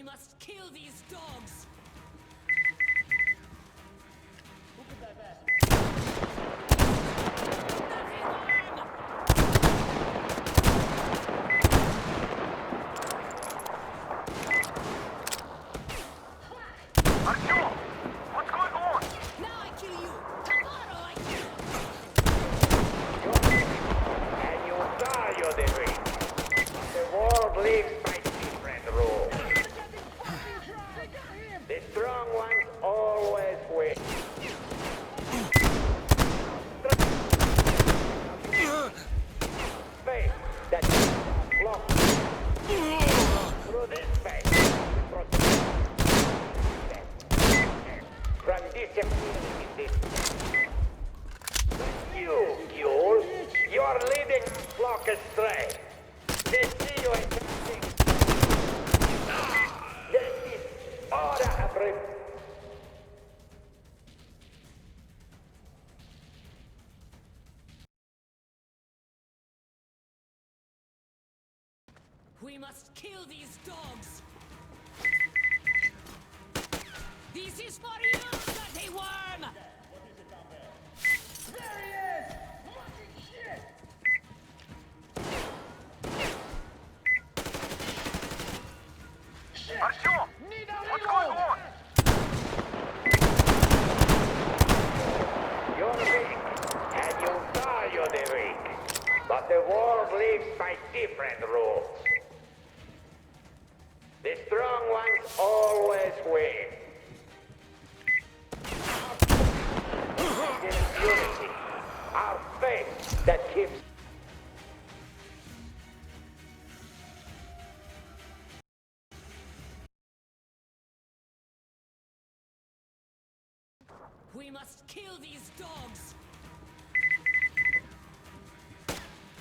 must kill these dogs! Artyom! What's going on? Now I kill you! Tomorrow I kill And you die, Yodiri. The world lives by different rules. The strong ones always win. Faith that block through this space. From disappearing in this. You, Yule, you're leading the flock astray. They see you attacking. This is order of We must kill these dogs! This is for you, dirty worm! There he is! Fucking shit! Shit! Artyom! Need a What's reload! going on? You're weak, and you die, Yodiri. But the world lives by different rules. The strong ones always win. It is unity, our faith that keeps. We must kill these dogs!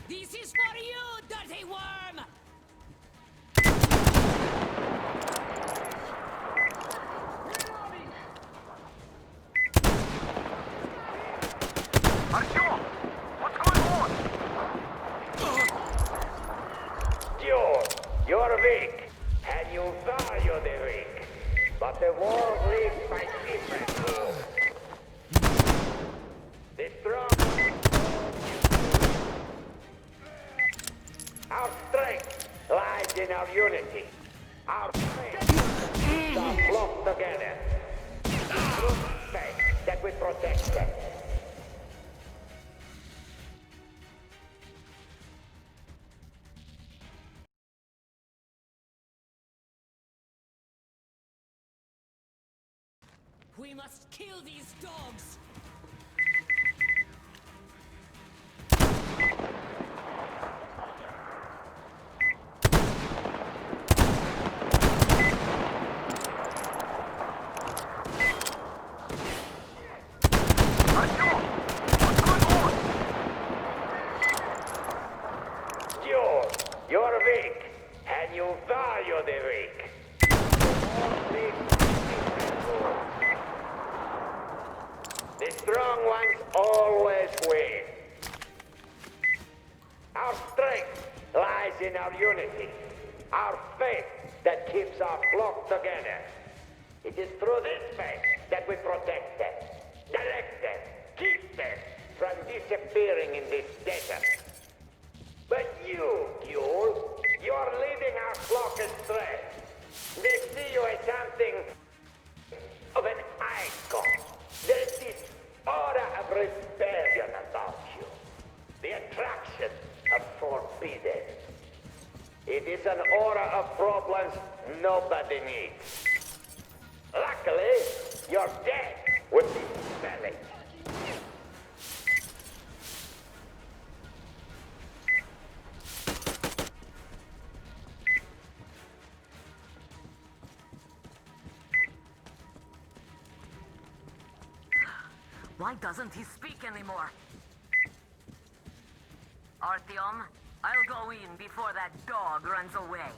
This is for you, dirty worm! Reloading! Artyom! What's going on? You're weak, and you die, Yodiri. But the world lives by different rules. The strong. Our strength lies in our unity. Our faith are flock together. Through faith that we protect them. We must kill these dogs! Artyom! What's going on? You're weak, and you die, Yodiri. The strong ones always win. Our strength lies in our unity, our faith that keeps our flock together. It is through this faith that we protect them, direct them, keep them from disappearing in this desert. But you, Yule, you're leading our flock astray. They see you as something of an icon. There's this aura of rebellion about you. The attraction of forbidden. It is an aura of problems nobody needs. Luckily, your death would be spelling. Why doesn't he speak anymore? Artyom, I'll go in before that dog runs away.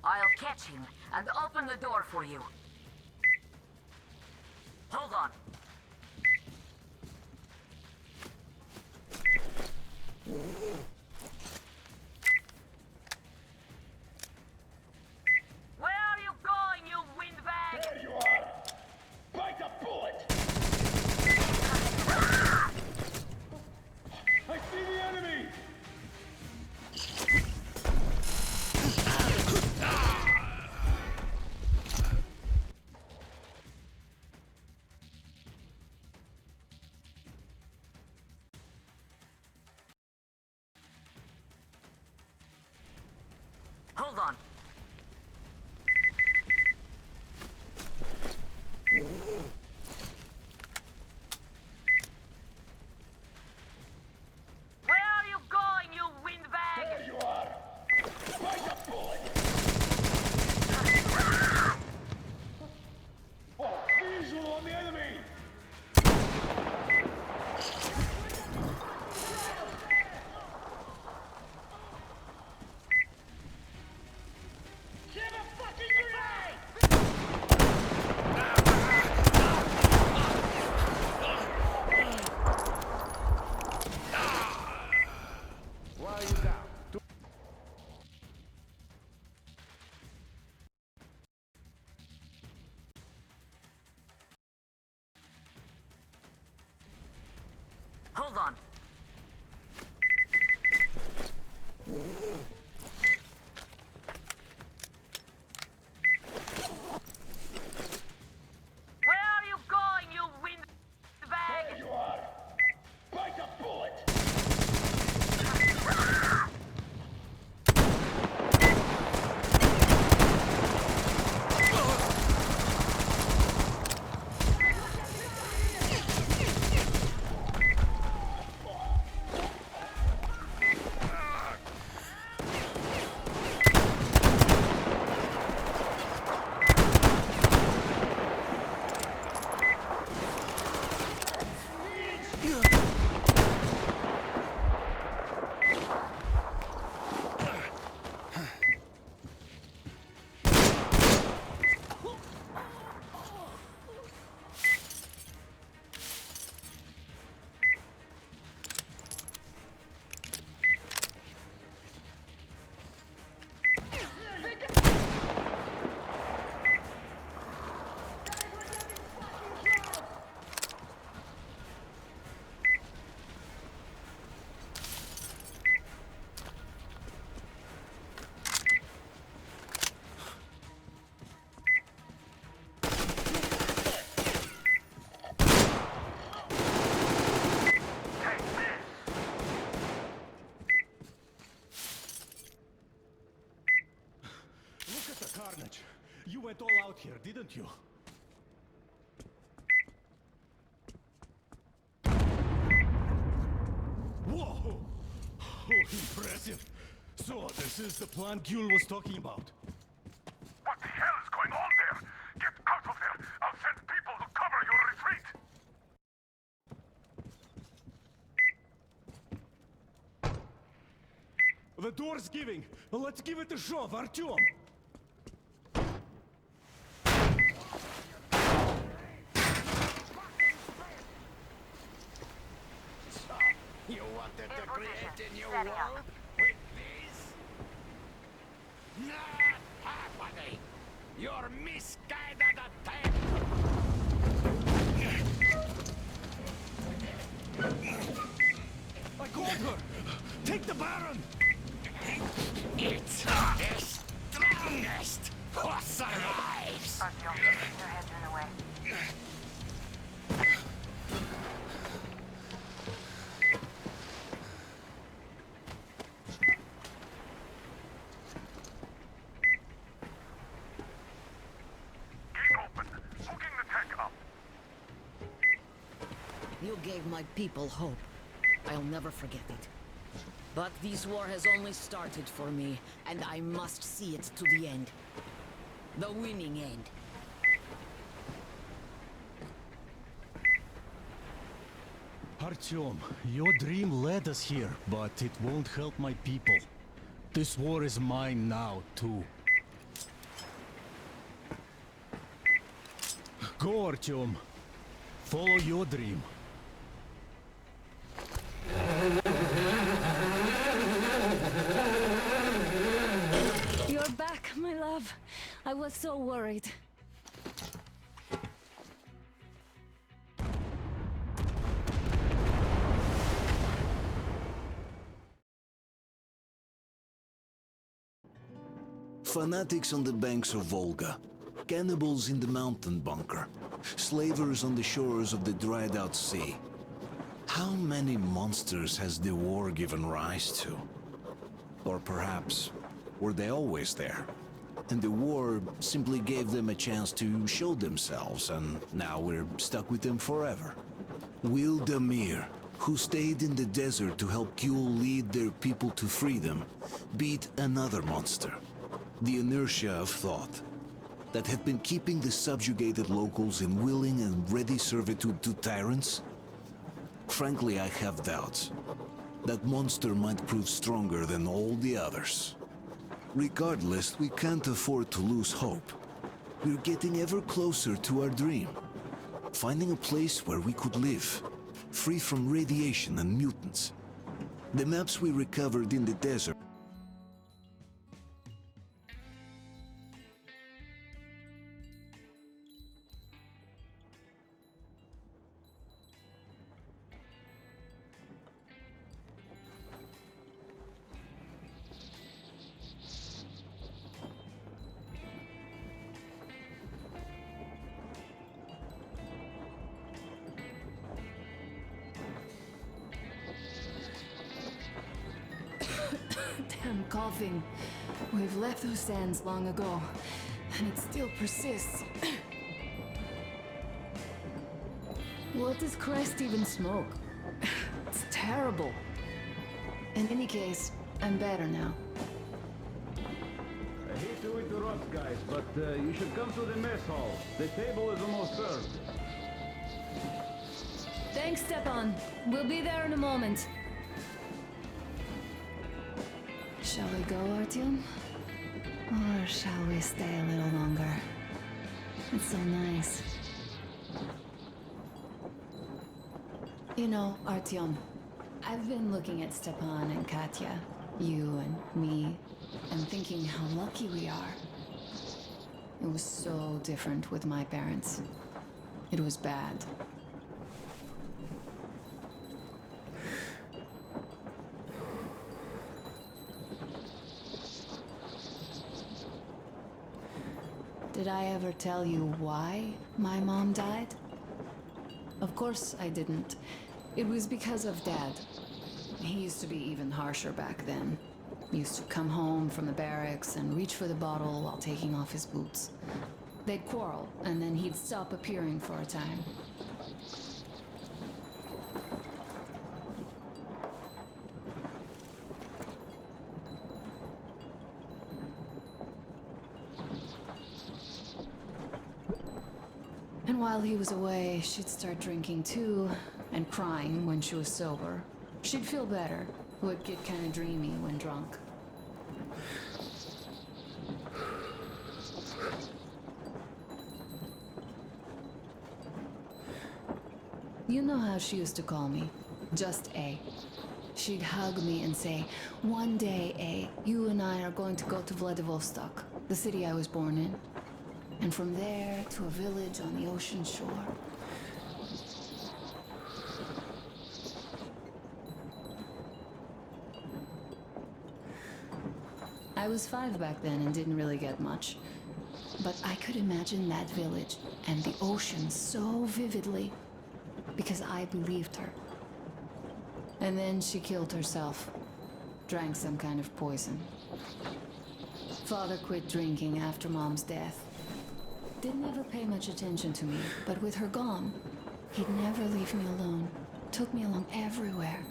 I'll catch him and open the door for you. Hold on. Hold on. Where are you going, you windbag? There you are. Bite a bullet. Oh, visual on the enemy. Give a fucking grenade! Why are you down? Hold on. Where are you going, you windbag? There you are. Bite a bullet. Look at the carnage. You went all out here, didn't you? Whoa! Oh, impressive. So, this is the plan Gule was talking about. What the hell is going on there? Get out of there! I'll send people to cover your retreat! The door's giving. Let's give it a shove, Artyom. You wanted to create a new Setting up. world with this? Not happening! Your misguided attempt! I called her. Take the Baron. It's the strongest who survives! Artyom, your head's in the way. Gate open. Hooking the tank up. You gave my people hope. I'll never forget it. But this war has only started for me, and I must see it to the end. The winning end. Artyom, your dream led us here, but it won't help my people. This war is mine now, too. Go, Artyom. Follow your dream. You're back, my love. I was so worried. Fanatics on the banks of Volga, cannibals in the mountain bunker, slavers on the shores of the dried-out sea. How many monsters has the war given rise to? Or perhaps were they always there? And the war simply gave them a chance to show themselves, and now we're stuck with them forever. Will Damir, who stayed in the desert to help Kjul lead their people to freedom, beat another monster. The inertia of thought that had been keeping the subjugated locals in willing and ready servitude to tyrants? Frankly, I have doubts. That monster might prove stronger than all the others. Regardless, we can't afford to lose hope. We're getting ever closer to our dream. Finding a place where we could live, free from radiation and mutants. The maps we recovered in the desert. Damn coughing. We've left those sands long ago, and it still persists. What does Christ even smoke? It's terrible. In any case, I'm better now. I hate to interrupt, guys, but you should come to the mess hall. The table is almost served. Thanks, Stepan. We'll be there in a moment. Shall we go, Artyom? Or shall we stay a little longer? It's so nice. You know, Artyom, I've been looking at Stepan and Katya, you and me, and thinking how lucky we are. It was so different with my parents. It was bad. Did I ever tell you why my mom died? Of course I didn't. It was because of Dad. He used to be even harsher back then. He used to come home from the barracks and reach for the bottle while taking off his boots. They'd quarrel, and then he'd stop appearing for a time. And while he was away, she'd start drinking too, and crying when she was sober. She'd feel better, would get kind of dreamy when drunk. You know how she used to call me? Just A. She'd hug me and say, "One day, A, you and I are going to go to Vladivostok, the city I was born in. And from there to a village on the ocean shore." I was 5 back then and didn't really get much. But I could imagine that village and the ocean so vividly because I believed her. And then she killed herself. Drank some kind of poison. Father quit drinking after Mom's death. Didn't ever pay much attention to me, but with her gone, he'd never leave me alone. Took me along everywhere.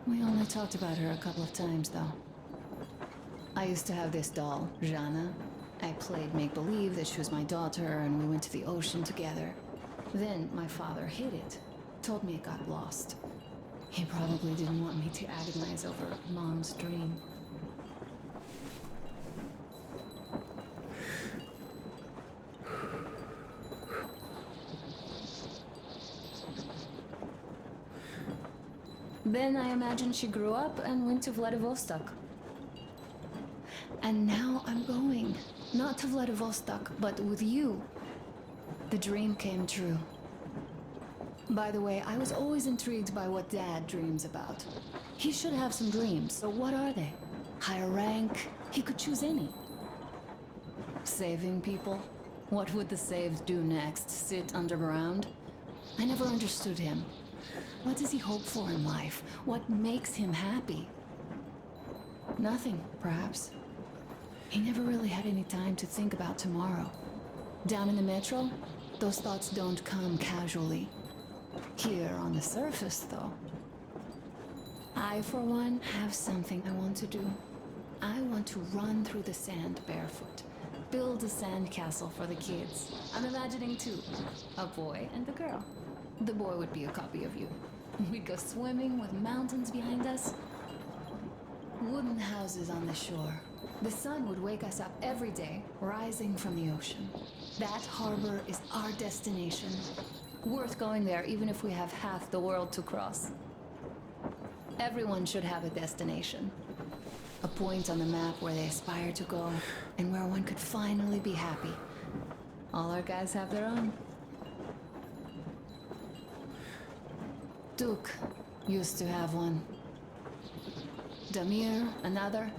We only talked about her a couple of times, though. I used to have this doll, Jana. I played make-believe that she was my daughter, and we went to the ocean together. Then my father hid it. Told me it got lost. He probably didn't want me to agonize over Mom's dream. Then I imagine she grew up and went to Vladivostok. And now I'm going. Not to Vladivostok, but with you. The dream came true. By the way, I was always intrigued by what Dad dreams about. He should have some dreams, so what are they? Higher rank? He could choose any. Saving people? What would the saved do next? Sit underground? I never understood him. What does he hope for in life? What makes him happy? Nothing, perhaps. He never really had any time to think about tomorrow. Down in the metro, those thoughts don't come casually. Here on the surface, though. I, for one, have something I want to do. I want to run through the sand barefoot. Build a sand castle for the kids. I'm imagining two. A boy and a girl. The boy would be a copy of you. We'd go swimming with mountains behind us. Wooden houses on the shore. The sun would wake us up every day, rising from the ocean. That harbor is our destination. Worth going there even if we have half the world to cross. Everyone should have a destination. A point on the map where they aspire to go, and where one could finally be happy. All our guys have their own. Duke used to have one. Damir, another.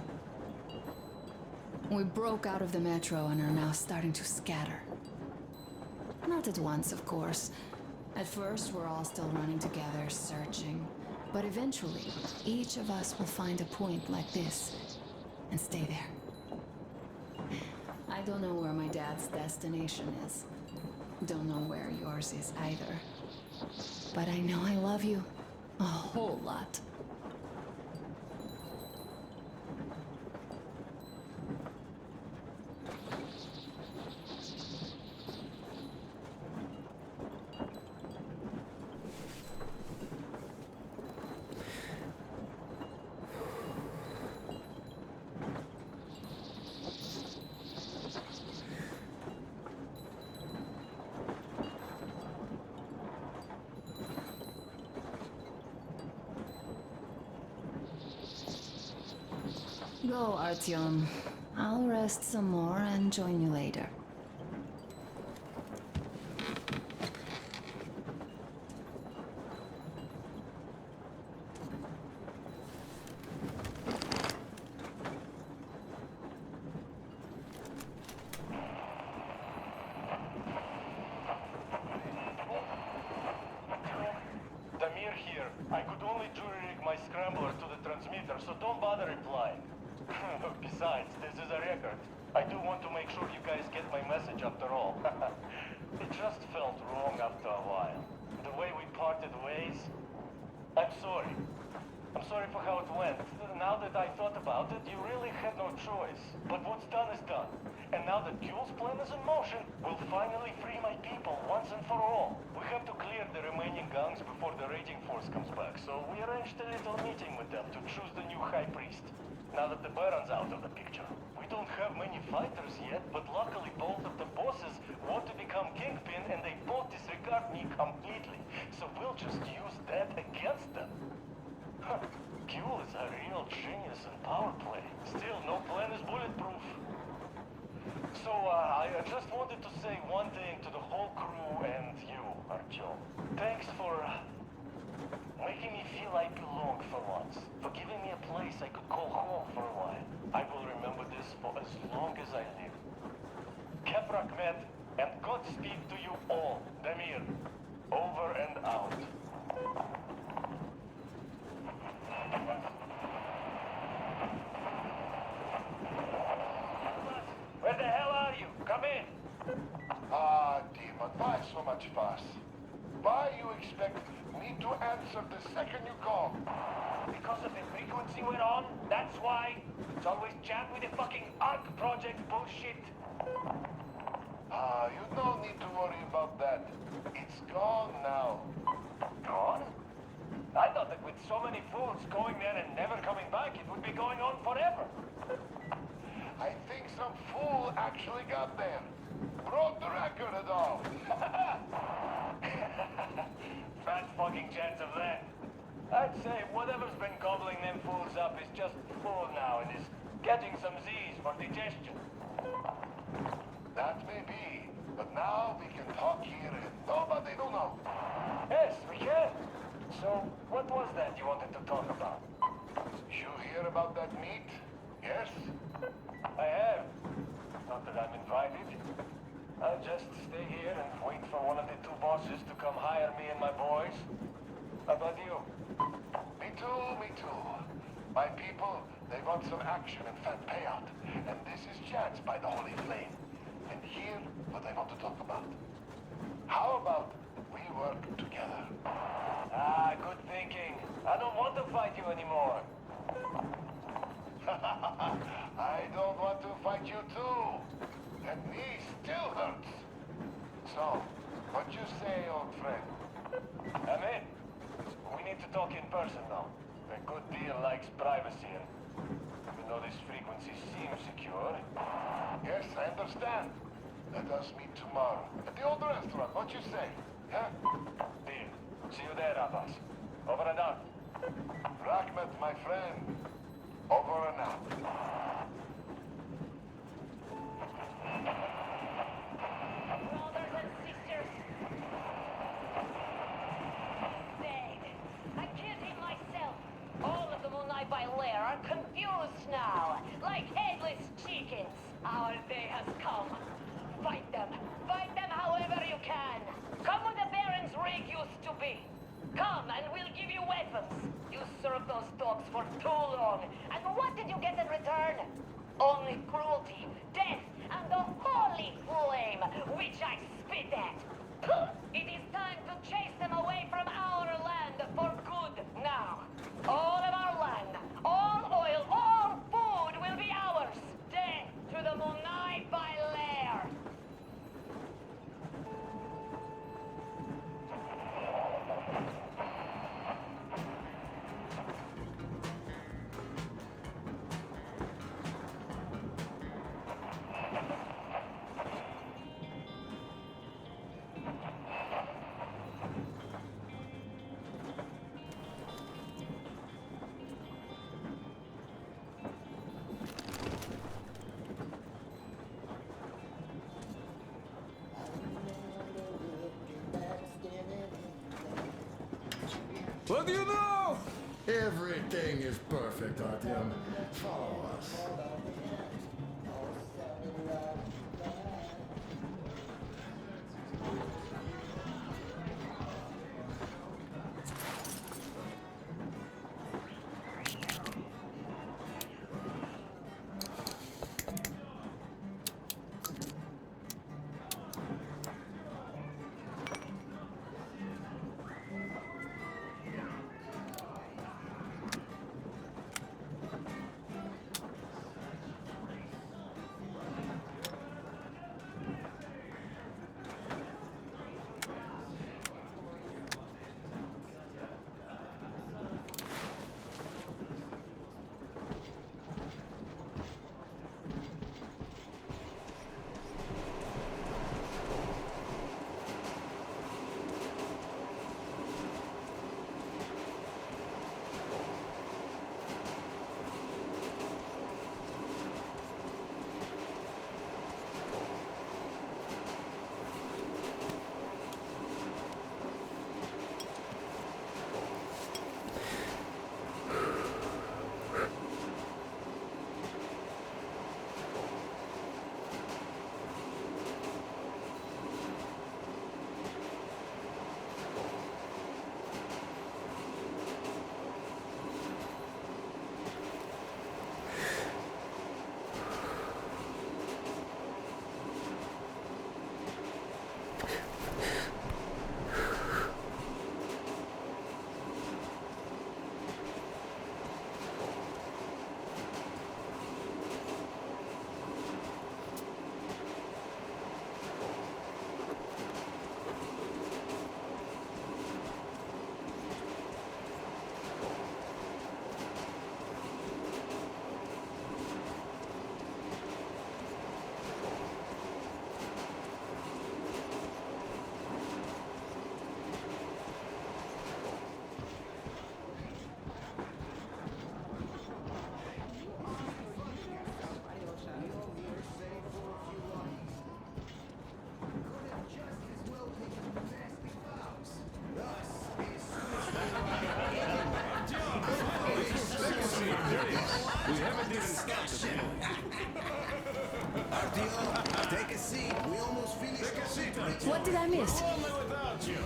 We broke out of the metro and are now starting to scatter. Not at once, of course. At first, we're all still running together, searching. But eventually, each of us will find a point like this and stay there. I don't know where my dad's destination is. Don't know where yours is either. But I know I love you a whole lot. Go, Artyom. I'll rest some more and join you later. Damir here. I could only jury-rig my scrambler to the transmitter, so don't bother replying. Besides, this is a record. I do want to make sure you guys get my message after all. It just felt wrong after a while. The way we parted ways. I'm sorry. I'm sorry for how it went. Now that I thought about it, you really had no choice. But what's done is done. And now that Jules' plan is in motion, we'll finally free my people once and for all. We have to clear the remaining gangs before the raiding force comes back, so we arranged a little meeting with them to choose the new high priest. Now that the Baron's out of the picture. We don't have many fighters yet, but luckily both of the bosses want to become Kingpin and they both disregard me completely. So we'll just use that against them. Gule is a real genius in power play. Still, no plan is bulletproof. So, I just wanted to say one thing to the whole crew and you, Artyom. Thanks for making me feel I belong for once. For giving me a place I could call home for a while. I will remember this for as long as I live. Keprak met, and Godspeed to you all. Damir, over and out. Where the hell are you? Come in. Ah, Demon, why so much fuss? Why you expect me to answer the second you call? Because of the frequency we're on? That's why? It's always jammed with the fucking ARC project bullshit. Ah, you don't need to worry about that. It's gone now. Gone? I thought that with so many fools going there and never coming back, it would be going on forever. I think some fool actually got there. Broke the record and all. Fat fucking chance of that. I'd say whatever's been gobbling them fools up is just full now and is getting some Z's for digestion. That may be, but now we can talk here and nobody will know. Yes, we can. So, what was that you wanted to talk about? You hear about that meet? Yes? I have. Not that I'm invited. I'll just stay here and wait for one of the two bosses to come hire me and my boys. How about you? Me too, me too. My people They want some action and fat payout. And this is chance by the Holy Flame. And here, what I want to talk about. How about we work together? Ah, good thinking. I don't want to fight you anymore. I don't want to fight you too. That knee still hurts. So, what you say, old friend? I'm in. We need to talk in person now. A good deal likes privacy. Even though this frequency seems secure. Yes, I understand. Let us meet tomorrow. At the old restaurant, what you say? Yeah? Deal. See you there, Abbas. Over and out. Rachmat, my friend. Over and out. Brothers and sisters. Dang. I can't eat myself. All of the Moonlight by Lair are confused now. Like headless chickens. Our day has come. Fight them. Fight them however you can. Come where the Baron's rig used to be. Come and we'll give you weapons. You served those dogs for too long. And what did you get in return? Only cruelty, death, and the holy flame, which I spit at. It is time to chase them away from our land for good now. All of our land, all oil, all food will be ours. Death to the Moonai by Lair. What do you know? Everything is perfect, Artyom. Follow us. We haven't even started. Artyom, take a seat. We almost finished. Take a seat, Artyom. What did I miss? We're lonely without you.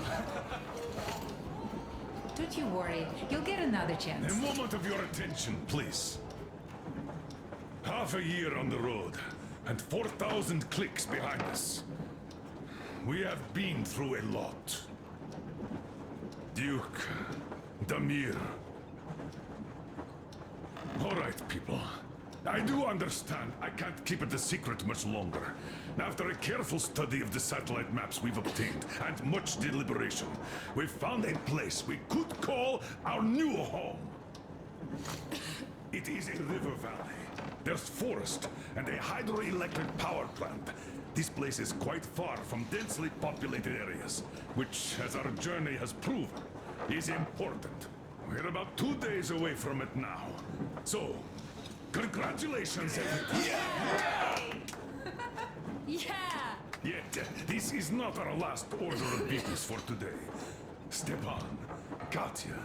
Don't you worry, you'll get another A chance. moment of your attention, please. half a year on the road, and 4,000 clicks behind us. We have been through a lot. Duke, Damir. All right, people. I do understand I can't keep it a secret much longer. After a careful study of the satellite maps we've obtained, and much deliberation, we've found a place we could call our new home. It is a river valley. There's forest and a hydroelectric power plant. This place is quite far from densely populated areas, which, as our journey has proven, is important. We're about 2 days away from it now. So, congratulations, everybody. Yeah! Yet, this is not our last order of business for today. Stepan, Katya.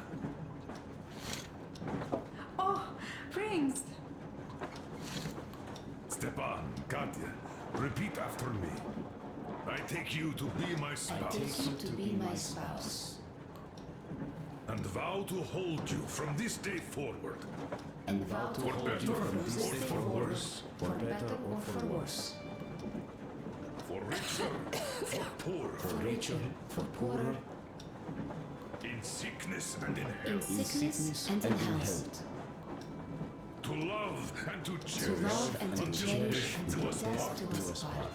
Oh, rings! Stepan, Katya, repeat after me. I take you to be my spouse. I take you to be my spouse. And vow to hold you from this day forward. And vow to for hold better you from or this day for forward. worse. For better or for worse. For richer, for poorer. For richer, for poorer. In sickness and in In health. sickness and in health. To love and to To cherish. love and to until cherish death until do us death part. do us part.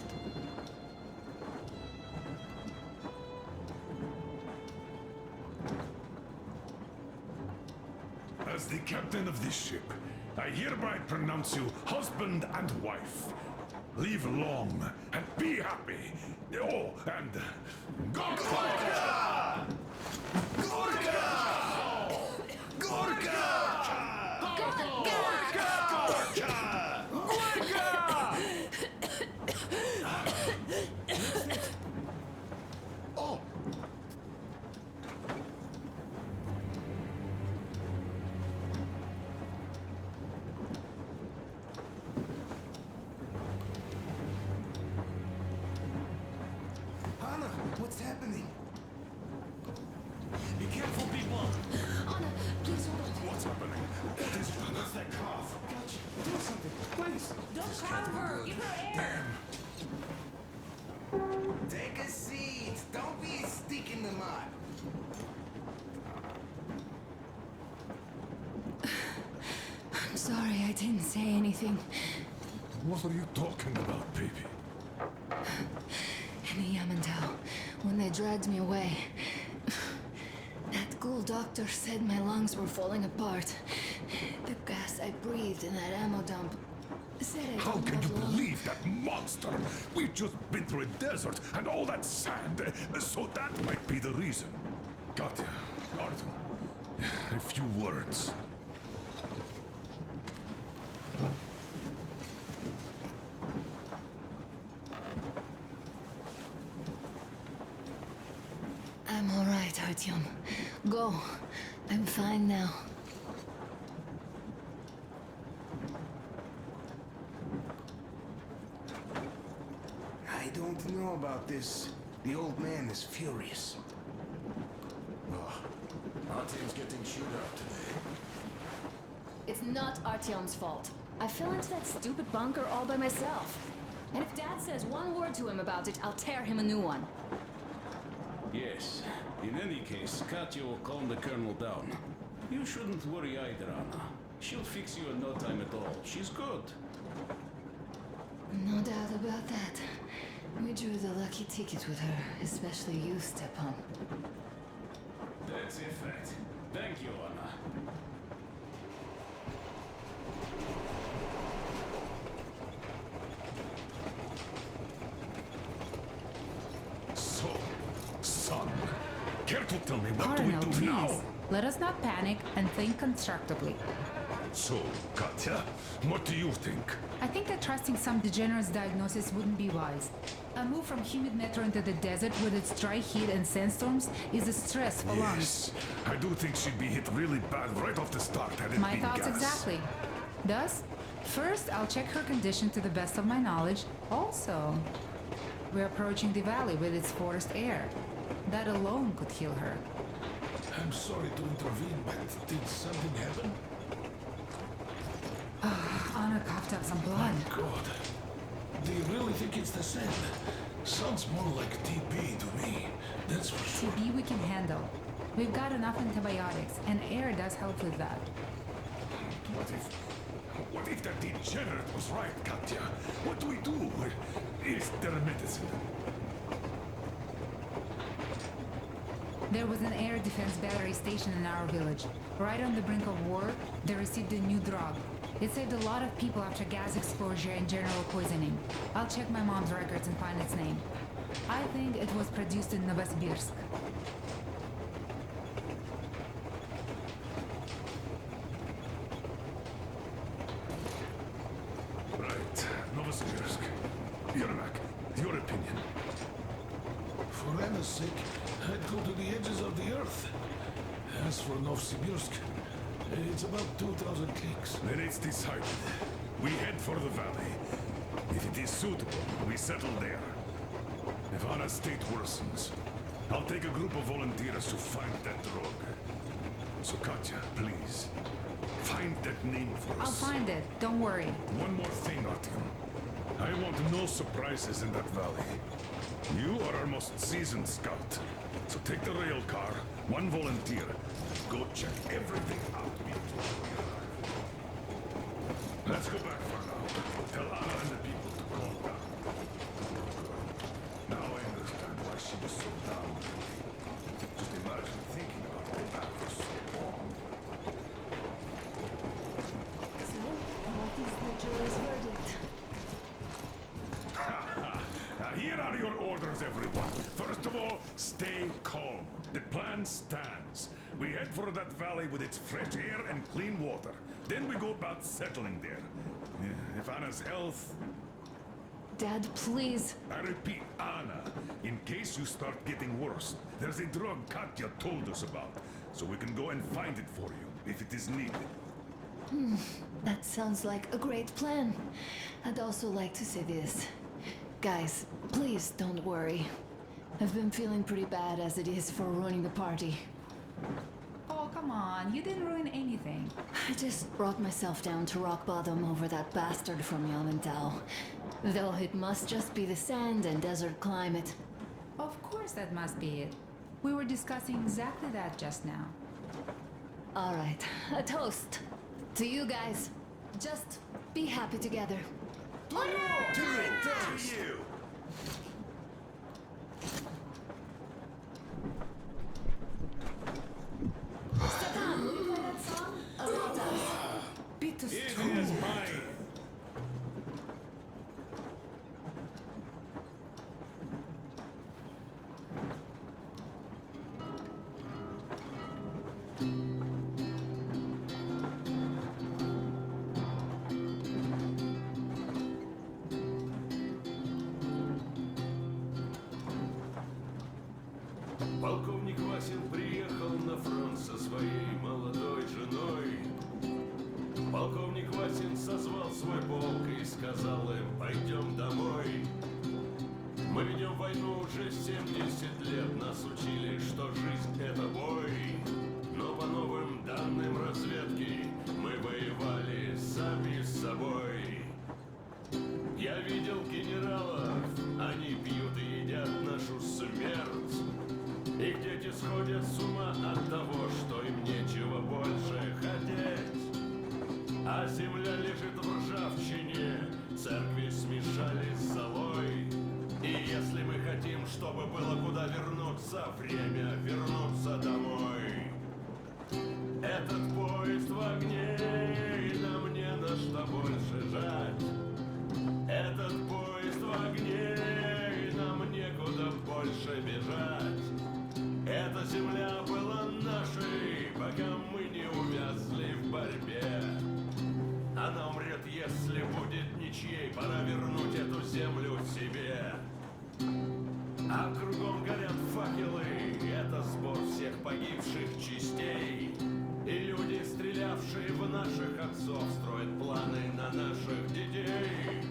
As the captain of this ship, I hereby pronounce you husband and wife. Live long and be happy. Oh, and Gorka! Gorka! Gorka! Oh! Anna, what's happening? Be careful, people! Anna, please hold on. What's happening? What is it? What's that cough? Gotcha. Do something, please. Don't crowd her! Give her air! Take a seat. Don't be a stick in the mud. I'm sorry, I didn't say anything. What are you talking about, baby? In Yamantau, when they dragged me away, that ghoul doctor said my lungs were falling apart. The gas I breathed in that ammo dump said I How don't can you have lung. believe that monster? We've just been through a desert and all that sand, so that might be the reason. Katya, Artem, a few words. I'm all right, Artyom. Go. I'm fine now. I don't know about this. The old man is furious. Artyom's getting chewed up today. It's not Artyom's fault. I fell into that stupid bunker all by myself. And if Dad says one word to him about it, I'll tear him a new one. Yes. In any case, Katya will calm the colonel down. You shouldn't worry either, Anna. She'll fix you in no time at all. She's good. No doubt about that. We drew the lucky ticket with her, especially you, Stepan. That's a fact. Thank you, Anna. So, son, care to tell me what Cardinal, do we do please. now? Let us not panic and think constructively. So, Katya, what do you think? I think that trusting some degenerate's diagnosis wouldn't be wise. A move from humid metro into the desert with its dry heat and sandstorms is a stress for lungs. Yes, I do think she'd be hit really bad right off the start had it My been thoughts gas. exactly. Thus, first I'll check her condition to the best of my knowledge. Also, we're approaching the valley with its forest air. That alone could heal her. I'm sorry to intervene, but did something happen? Anna, Anna coughed up some blood. God. Do you really think it's the same? Sounds more like TB to me. That's for sure. TB we can handle. We've got enough antibiotics, and air does help with that. What if that degenerate was right, Katya? What do we do? Is there medicine? There was an air defense battery station in our village. Right on the brink of war, they received a new drug. It saved a lot of people after gas exposure and general poisoning. I'll check my mom's records and find its name. I think it was produced in Novosibirsk. Right, Novosibirsk. Yermak, your opinion? For Anna's sake, I'd go to the edges of the earth. As for Novosibirsk, it's about 2,000 clicks. Then it's decided. We head for the valley. If it is suitable, we settle there. If Anna's state worsens, I'll take a group of volunteers to find that drug. So Katya, please, find that name for us. I'll find it, don't worry. One more thing, Artyom. I want no surprises in that valley. You are our most seasoned scout. So take the rail car, one volunteer, go check everything out. Let's go back for now. Tell Anna and the people to calm down. Now I understand why she was so down. Just imagine thinking about going back for so long. So, what is the jury's verdict? Here are your orders, everyone. First of all, stay calm. The plan stands. We head for that valley with its fresh air and clean water. Then we go about settling there. If Anna's health... Dad, please. I repeat, Anna, in case you start getting worse, there's a drug Katya told us about, so we can go and find it for you, if it is needed. That sounds like a great plan. I'd also like to say this. Guys, please don't worry. I've been feeling pretty bad as it is for ruining the party. Oh, come on, you didn't ruin anything. I just brought myself down to rock bottom over that bastard from Yamantau. Though it must just be the sand and desert climate. Of course that must be it. We were discussing exactly that just now. All right, a toast. To you guys. Just be happy together. To you! Stefan, will you play that song? About us. Beat us It is mine. Полковник Васин приехал на фронт со своей молодой женой. Полковник Васин созвал свой полк и сказал им: пойдем домой. Мы ведем войну уже 70 лет, нас учили, что жизнь это бой. Но по новым данным разведки мы воевали сами с собой. Я видел генералов, они пьют и едят нашу смерть. Их дети сходят с ума от того, что им нечего больше хотеть. А земля лежит в ржавчине, церкви смешались с золой. И если мы хотим, чтобы было куда вернуться, время вернуться домой. Этот поезд в огне, и нам не на что больше жать. Этот поезд в огне, и нам некуда больше бежать. Эта земля была нашей, пока мы не увязли в борьбе. Она умрет, если будет ничьей, пора вернуть эту землю себе. А кругом горят факелы, это сбор всех погибших частей. И люди, стрелявшие в наших отцов, строят планы на наших детей.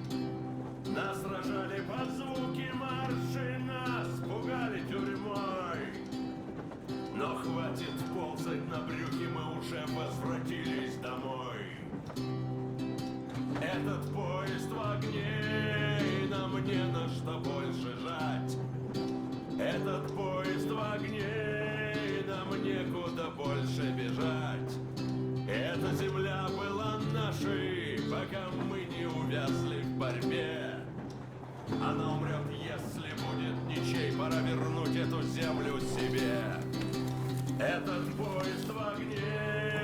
Нас рожали под звуки марши, нас пугали тюрьмой. Но хватит ползать на брюхе, мы уже возвратились домой. борьбе. Она умрет, если будет ничей. Пора вернуть эту землю себе. Этот поезд в огне,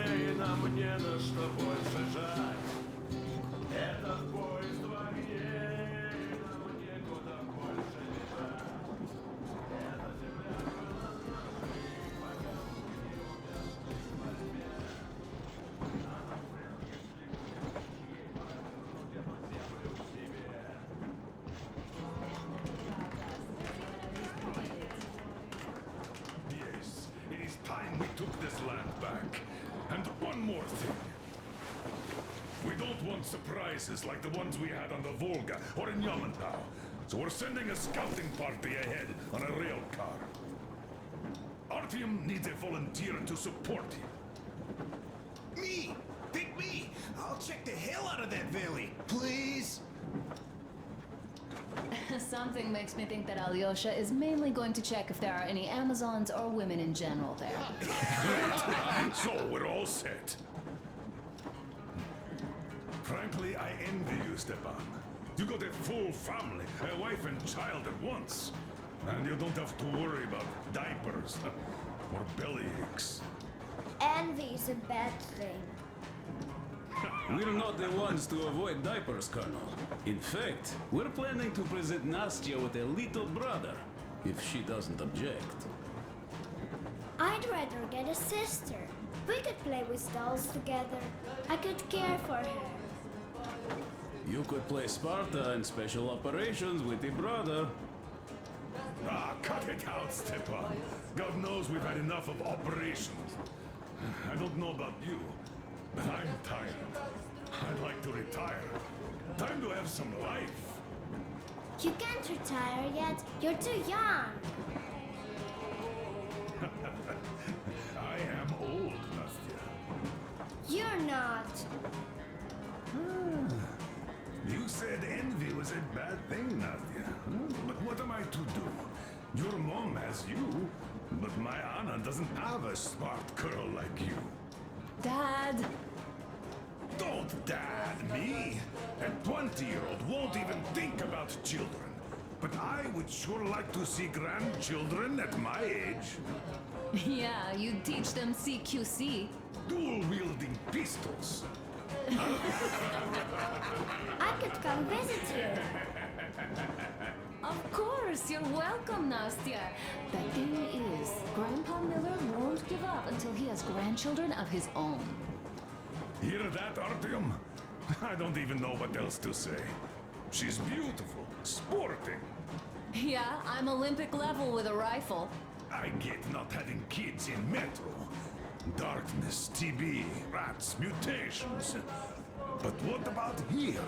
и нам не на что больше жать. Этот поезд в огне, и нам некуда больше лежать. Эта земля была нами, пока мы не умерли в борьбе. Она умрет, если будет ничей. Пора вернуть эту землю себе. Yes, it is time we took this land back. And one more thing. We don't want surprises like the ones we had on the Volga or in Yamantau. So we're sending a scouting party ahead on a rail car. Artyom needs a volunteer to support him. Me! Pick me! I'll check the hell out of that valley. Please? Something makes me think that Alyosha is mainly going to check if there are any Amazons or women in general there. So we're all set. Frankly, I envy you, Stepan. You got a full family, a wife and child at once. And you don't have to worry about diapers or belly aches. Envy is a bad thing. We're not the ones to avoid diapers, Colonel. In fact, we're planning to present Nastya with a little brother, if she doesn't object. I'd rather get a sister. We could play with dolls together. I could care for her. You could play Sparta in special operations with your brother. Ah, cut it out, Stepan. God knows we've had enough of operations. I don't know about you, but I'm tired. I'd like to retire. Time to have some life. You can't retire yet. You're too young. I am old, Nastya. You're not. You said envy was a bad thing, Nastya. But what am I to do? Your mom has you, but my Anna doesn't have a smart girl like you. Dad! Don't dad me! A 20-year-old won't even think about children. But I would sure like to see grandchildren at my age. Yeah, you'd teach them CQC. Dual-wielding pistols. I could come visit you. Of course, you're welcome, Nastya. The thing is, Grandpa Miller won't give up until he has grandchildren of his own. Hear that, Artyom? I don't even know what else to say. She's beautiful, sporting. Yeah, I'm Olympic level with a rifle. I get not having kids in Metro. Darkness, TB, rats, mutations. But what about here?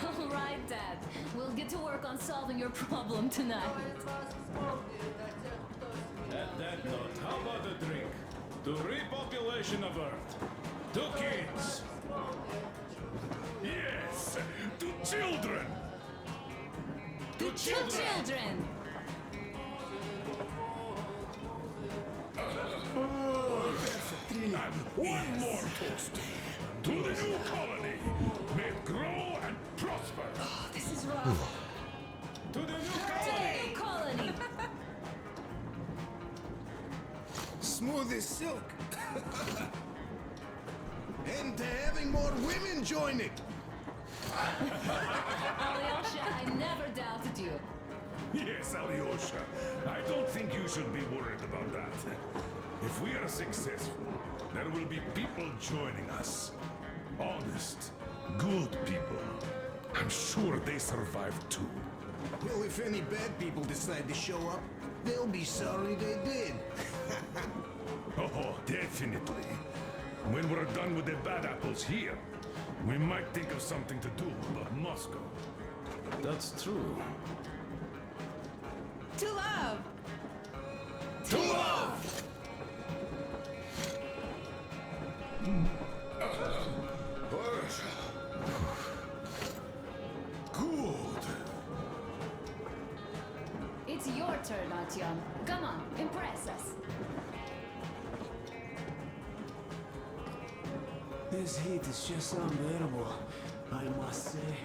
All right, Dad. We'll get to work on solving your problem tonight. At that note, how about a drink? To repopulation of Earth. To kids. Yes, to children. To children. And one more toast. To the new colony. May it grow and prosper. Oh, this is rough. To the new colony. Smooth as silk. And to having more women join it. Alyosha, I never doubted you. Yes, Alyosha. I don't think you should be worried about that. If we are successful, there will be people joining us. Honest, good people. I'm sure they survive too. Well, if any bad people decide to show up, they'll be sorry they did. Oh, definitely. When we're done with the bad apples here, we might think of something to do about Moscow. That's true. To love! To love! Good. It's your turn, Artyom. Come on, impress us. This heat is just unbearable, I must say.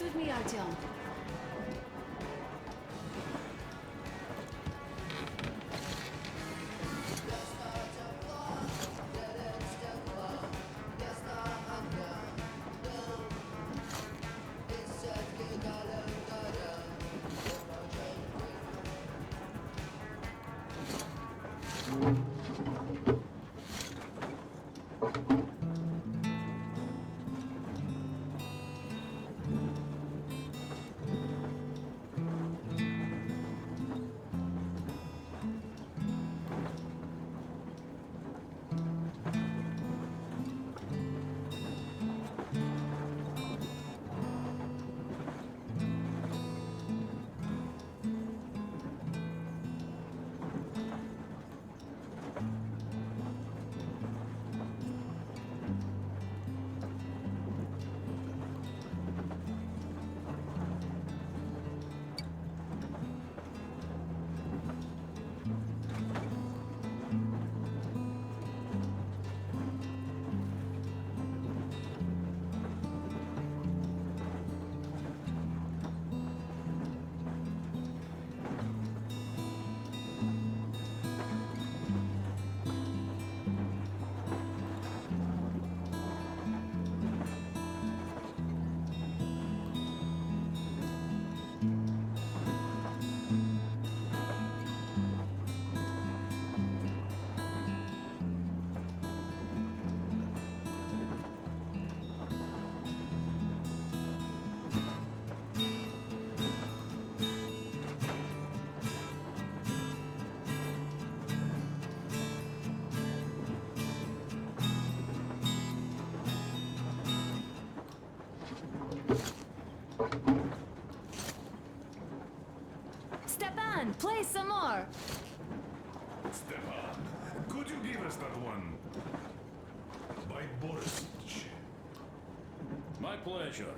with me, Artyom. Stepan, play some more. Stepan, could you give us that one? By Borisich. My pleasure.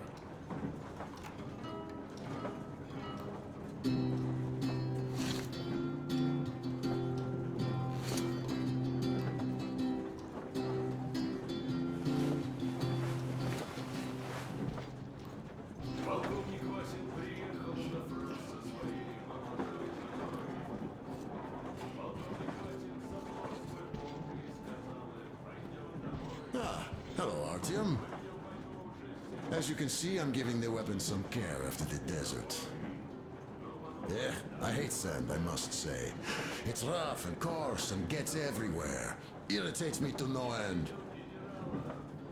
Полковник Васин приехал на фронт со своей молодой женой. Полковник Васин собрал свой полк и сказал им, пойдем домой. Ah, hello, Artyom. As you can see, I'm giving the weapons some care after the desert. Yeah, I hate sand, I must say. It's rough and coarse and gets everywhere. Irritates me to no end.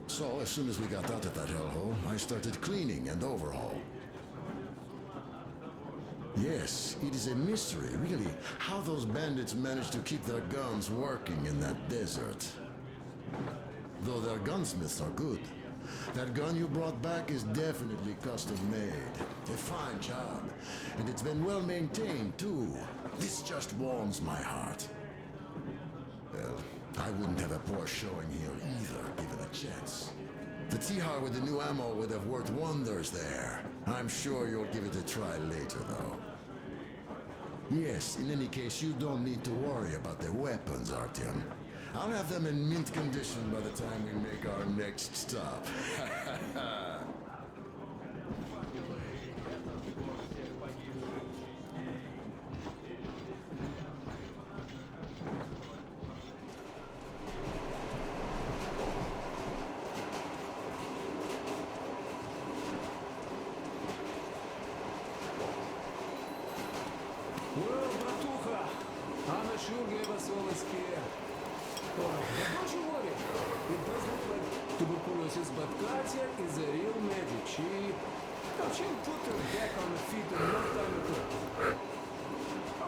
So, as soon as we got out of that hellhole, I started cleaning and overhaul. Yes, it is a mystery, really, how those bandits managed to keep their guns working in that desert. Though their gunsmiths are good. That gun you brought back is definitely custom made. A fine job. And it's been well maintained, too. This just warms my heart. Well, I wouldn't have a poor showing here either, given a chance. The Tihar with the new ammo would have worked wonders there. I'm sure you'll give it a try later, though. Yes, in any case, you don't need to worry about the weapons, Artyom. I'll have them in mint condition by the time we make our next stop. Well, bratуха, Anna sure gave us all a scare. Oh, but don't you worry. It does look like tuberculosis, but Katya is a real medic. She'll put her back on her feet in no time at all.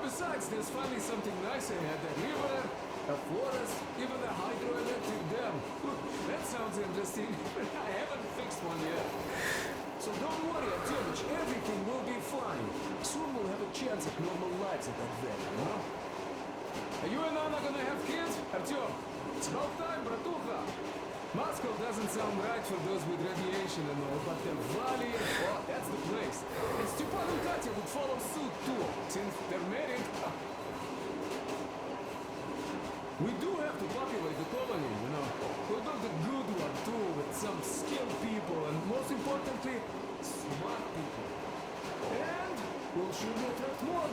Besides, there's finally something nice ahead. A river, a forest, even a hydroelectric dam. Look, that sounds interesting, but I haven't fixed one yet. So don't worry, Artyomich, everything will be fine. Soon we'll have a chance at normal lives at that valley, you know? Are you and Anna gonna have kids? Artyom, it's about time, bratуха. Moscow doesn't sound right for those with radiation and all, but the valley, oh, that's the place. And Stepan and Katya would follow suit too, since they're married. We do have to populate the colony, you know. We'll build a good one too, with some skilled people, and most importantly, Smart people. And we'll sure get hurt more.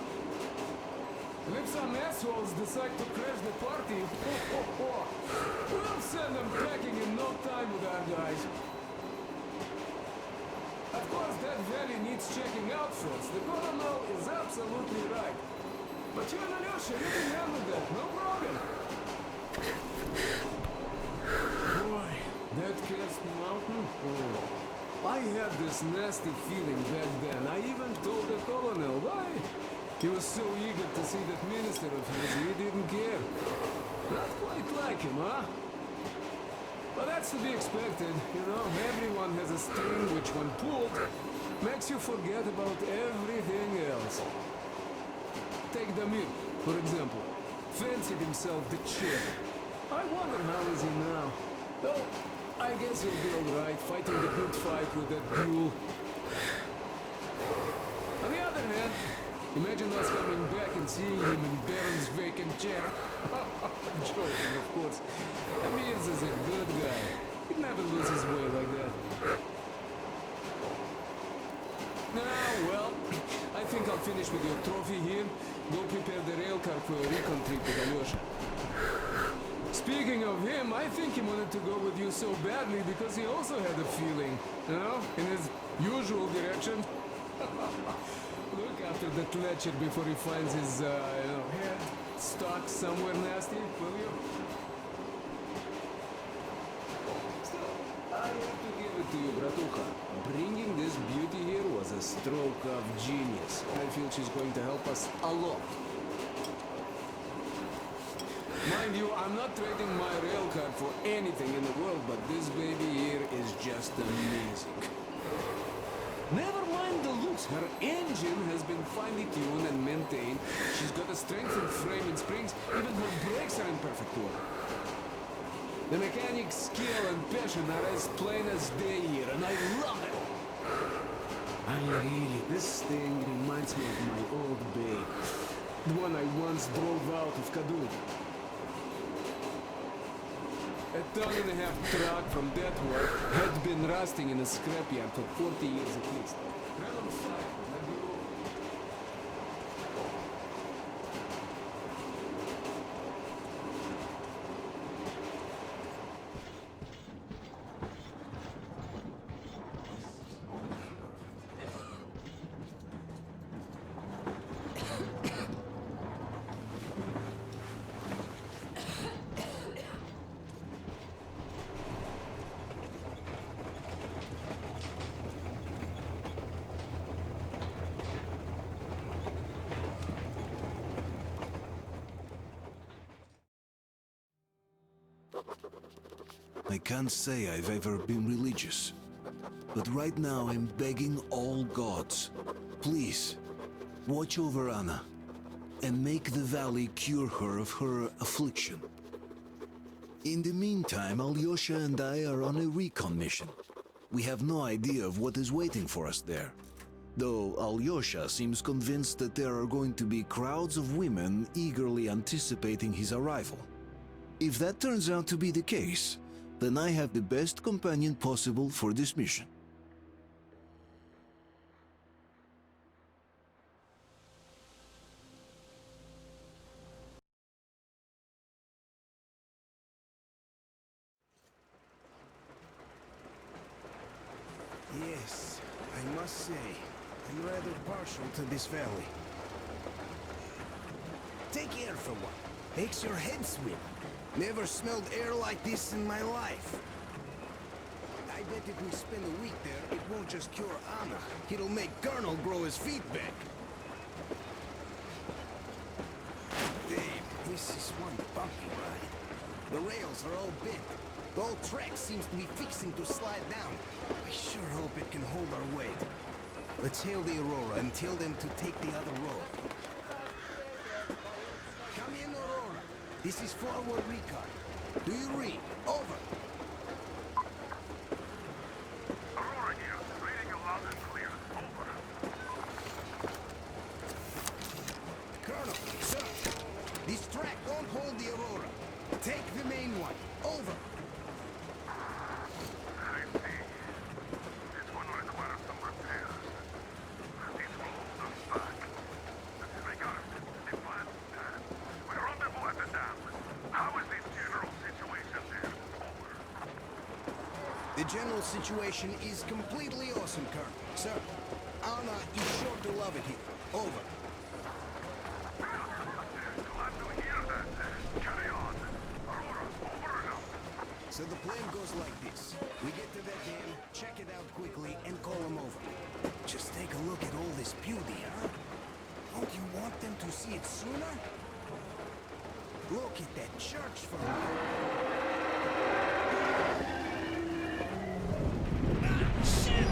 And if some assholes decide to crash the party, we'll send them packing in no time with our guys. Of course, that valley needs checking out first. The colonel is absolutely right. But you and Alyosha, you can handle that, no problem. Boy, that Kerst Mountain? Oh, I had this nasty feeling back then. I even told the colonel why. He was so eager to see that minister of his, he didn't care. Not quite like him, huh? But that's to be expected, you know. Everyone has a string which, when pulled, makes you forget about everything else. Take Damir, for example. Fancied himself the champ. I wonder how is he now. Though, I guess he'll be alright, fighting the good fight with that ghoul. On the other hand, imagine us coming back and seeing him in Baron's vacant chair. I'm joking, of course. Amirs is a good guy. He'd never lose his way like that. Ah, well, I think I'll finish with your trophy here. Go prepare the railcar for a recon trip with Alyosha. Speaking of him, I think he wanted to go with you so badly because he also had a feeling, you know, in his usual direction. Look after that ledger before he finds his, head stuck somewhere nasty, will you? Still, I have to give it to you, Bratucha. Bringing this beauty here was a stroke of genius. I feel she's going to help us a lot. Mind you, I'm not trading my railcar for anything in the world, but this baby here is just amazing. Never mind the looks, her engine has been finely tuned and maintained. She's got a strengthened frame and springs, even her brakes are in perfect order. The mechanic's skill and passion are as plain as day here, and I love it! This thing reminds me of my old babe. The one I once drove out of Kaduna. A ton-and-a-half truck from that work had been rusting in a scrapyard for 40 years at least. Ran on fire. I can't say I've ever been religious, but right now I'm begging all gods, please, watch over Anna, and make the valley cure her of her affliction. In the meantime, Alyosha and I are on a recon mission. We have no idea of what is waiting for us there, though Alyosha seems convinced that there are going to be crowds of women eagerly anticipating his arrival. If that turns out to be the case, then I have the best companion possible for this mission. Yes, I must say, I'm rather partial to this valley. Take air for one. Makes your head swim. Never smelled air like this in my life. I bet if we spend a week there, it won't just cure Anna. It'll make Colonel grow his feet back. Damn, this is one bumpy ride. The rails are all bent. The whole track seems to be fixing to slide down. I sure hope it can hold our weight. Let's hail the Aurora and tell them to take the other road. Come in, Aurora. This is forward recon. Do you read? Over. Aurora here. Reading you loud and clear. Over. Colonel, sir. This track don't hold the Aurora. Take the main one. Over. I see. This one requires some repair. The general situation is completely awesome, Colonel. Sir, Anna is sure to love it here. Over. So the plan goes like this. We get to that dam, check it out quickly, and call them over. Just take a look at all this beauty, huh? Don't you want them to see it sooner? Look at that church for a minute. Ah, shit!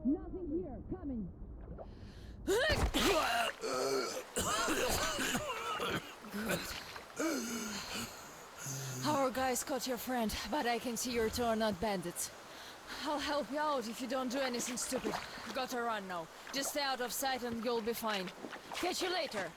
Nothing here. Coming. Our guys caught your friend, but I can see your two are not bandits. I'll help you out if you don't do anything stupid. Gotta run now. Just stay out of sight and you'll be fine. Catch you later.